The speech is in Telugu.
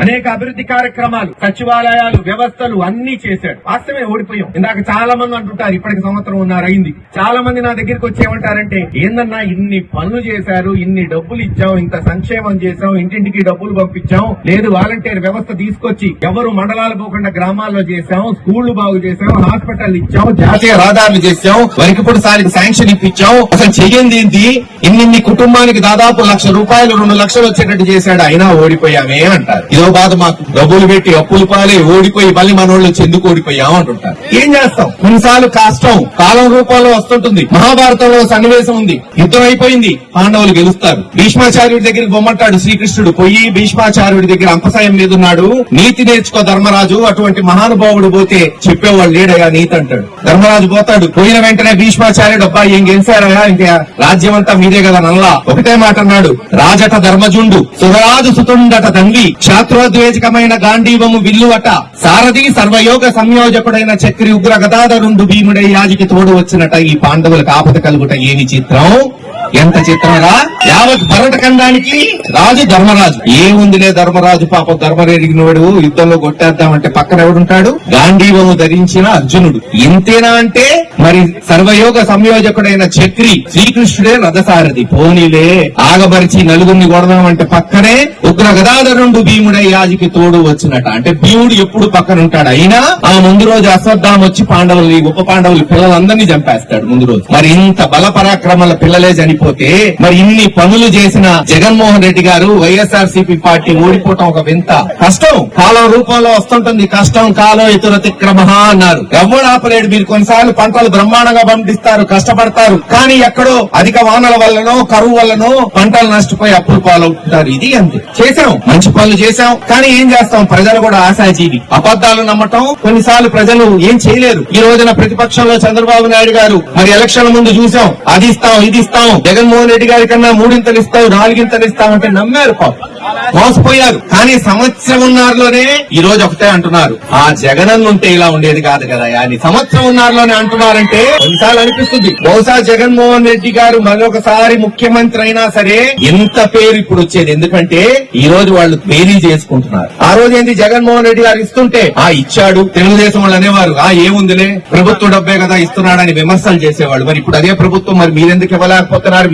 అనేక అభివృద్ధి కార్యక్రమాలు, సచివాలయాలు, వ్యవస్థలు అన్ని చేశాడు. వాస్తవమే ఓడిపోయాం. ఇందాక చాలా మంది అంటుంటారు ఇప్పటికి సంవత్సరం అయింది. చాలా మంది నా దగ్గరికి వచ్చి ఏమంటారంటే, ఏందన్నా ఇన్ని పనులు చేశారు, ఇన్ని డబ్బులు ఇచ్చాం, ఇంత సంక్షేమం చేశాం, ఇంటింటికి డబ్బులు పంపించాం, లేదు వాలంటీర్ వ్యవస్థ తీసుకొచ్చి ఎవరు మండలాలు పోకుండా గ్రామాల్లో చేశాం, స్కూళ్లు బాగు చేశాం, హాస్పిటల్ ఇచ్చాం, జాతీయ రహదారులు చేశాం, వరకిప్పుడు సారికి శాంక్షన్ ఇప్పించాం, అసలు చెయ్యింది ఏంటి, ఇన్ని కుటుంబానికి దాదాపు 1,00,000 రూపాయలు 2 లక్షలు వచ్చేటట్టు చేశాడు, అయినా ఓడిపోయామే అంటారు. ఇదో బాధ మాకు, డబ్బులు పెట్టి అప్పులు పాలే ఓడిపోయి మళ్ళీ మనోళ్ళు వచ్చి ఎందుకు ఓడిపోయాం అంటుంటారు. ఏం చేస్తాం, కొన్నిసార్లు కష్టం కాలం రూపంలో వస్తుంటుంది. మహాభారతంలో సన్నివేశం ఉంది, యుద్ధం అయిపోయింది, పాండవులు గెలుస్తారు. భీష్మాచార్యుడి దగ్గరికి బొమ్మంటాడు శ్రీకృష్ణుడు, పోయి భీష్మాచార్యుడి దగ్గర అంపసాయం మీద ఉన్నాడు, నీతి నేర్చుకో ధర్మరాజు, అటువంటి మహానుభావుడు పోతే చెప్పేవాడు లేడయా నీతి అంటాడు. ధర్మరాజు పోతాడు, పోయిన వెంటనే భీష్మాచార్యుడు, అబ్బాయి ఏం గెలిచారయా, ఇంకా రాజ్యం అంతా మీదే కదా నల్లా, ఒకటే మాట అన్నాడు, రాజట ధర్మజుండు సుధరాజు సుతుండట తండ్రి, క్షాత్రోద్వేజకమైన గాంధీవము విల్లువట, సారథి సర్వయోగ సంయోజకుడైన చక్రి ఉగ్ర గదాధరుండు భీముడై యాజికి తోడు వచ్చినట, ఈ పాండవులకు ఆపద కలుగుట ఏమి చిత్రం, ఎంత చిత్రరా. యావత్ భరతఖండానికి రాజు ధర్మరాజు. ఏముందిలే ధర్మరాజు పాపం ధర్మరెడిగినోడు, యుద్ధంలో కొట్టేద్దామంటే పక్కన ఎవడుంటాడు, గాంధీవము ధరించిన అర్జునుడు. ఇంతేనా అంటే మరి సర్వయోగ సంయోజకుడైన చక్రి శ్రీకృష్ణుడే రథసారథి. పోనీలే ఆగబరిచి నలుగురిని కొడదామంటే పక్కనే ఉగ్ర గదాధరుండు భీముడై యాజికి తోడు వచ్చినట, అంటే భీముడు ఎప్పుడు పక్కన ఉంటాడు. అయినా ఆ ముందు రోజు అశ్వత్థామ వచ్చి పాండవుల్ని, ఉప పాండవులు పిల్లలందరినీ చంపేస్తాడు ముందు రోజు. మరి ఇంత బల పరాక్రమాల పిల్లలే చనిపోతే మరి ఇన్ని పనులు చేసిన జగన్మోహన్ రెడ్డి గారు, వైఎస్ఆర్సీపీ పార్టీ ఓడిపోవటం ఒక వింత. కష్టం కాలం రూపంలో వస్తుంటుంది, కష్టం కాలం ఇతరతిక్రమః అన్నారు. ఎవరు ఆపలేడు. మీరు కొన్నిసార్లు పంటలు బ్రహ్మాండంగా పండిస్తారు, కష్టపడతారు, కానీ ఎక్కడో అధిక వానల వల్లనో కరువు వల్లనో పంటలు నష్టపోయి అప్పులు పాలవుతుంటారు. ఇది అంతే. చేశాం, మంచి పనులు చేశాం, కానీ ఏం చేస్తాం, ప్రజలు కూడా ఆశాజీవి, అబద్దాలు నమ్మటం కొన్నిసార్లు ప్రజలు ఏం చేయలేరు. ఈ రోజున ప్రతిపక్షంలో చంద్రబాబు నాయుడు గారు మరి ఎలక్షన్ ముందు చూసాం, అది ఇస్తాం ఇది ఇస్తాం, జగన్మోహన్ రెడ్డి గారి కన్నా 3 ఇస్తావు 4 ఇస్తామంటే నమ్మారు, పాపం మోసపోయారు. కానీ సంవత్సరంన్నరలోనే ఈ రోజు ఒకటే అంటున్నారు, ఆ జగనన్న ఉంటే ఇలా ఉండేది కాదు కదా అని సంవత్సరంన్నరలోనే అంటున్నారంటే కొన్నిసార్లు అనిపిస్తుంది బహుశా జగన్మోహన్ రెడ్డి గారు మరొకసారి ముఖ్యమంత్రి అయినా సరే ఎంత పేరు ఇప్పుడు వచ్చేది. ఎందుకంటే ఈ రోజు వాళ్ళు బేరీ చేసుకుంటున్నారు. ఆ రోజు ఏంటి, జగన్మోహన్ రెడ్డి గారు ఇస్తుంటే ఇచ్చాడు, తెలుగుదేశం వాళ్ళు అనేవారు ఏముందిలే ప్రభుత్వ డబ్బే కదా ఇస్తున్నాడని విమర్శలు చేసేవాడు. మరి ఇప్పుడు అదే ప్రభుత్వం, మరి మీరెందుకు ఇవ్వలేకపోతున్నారు?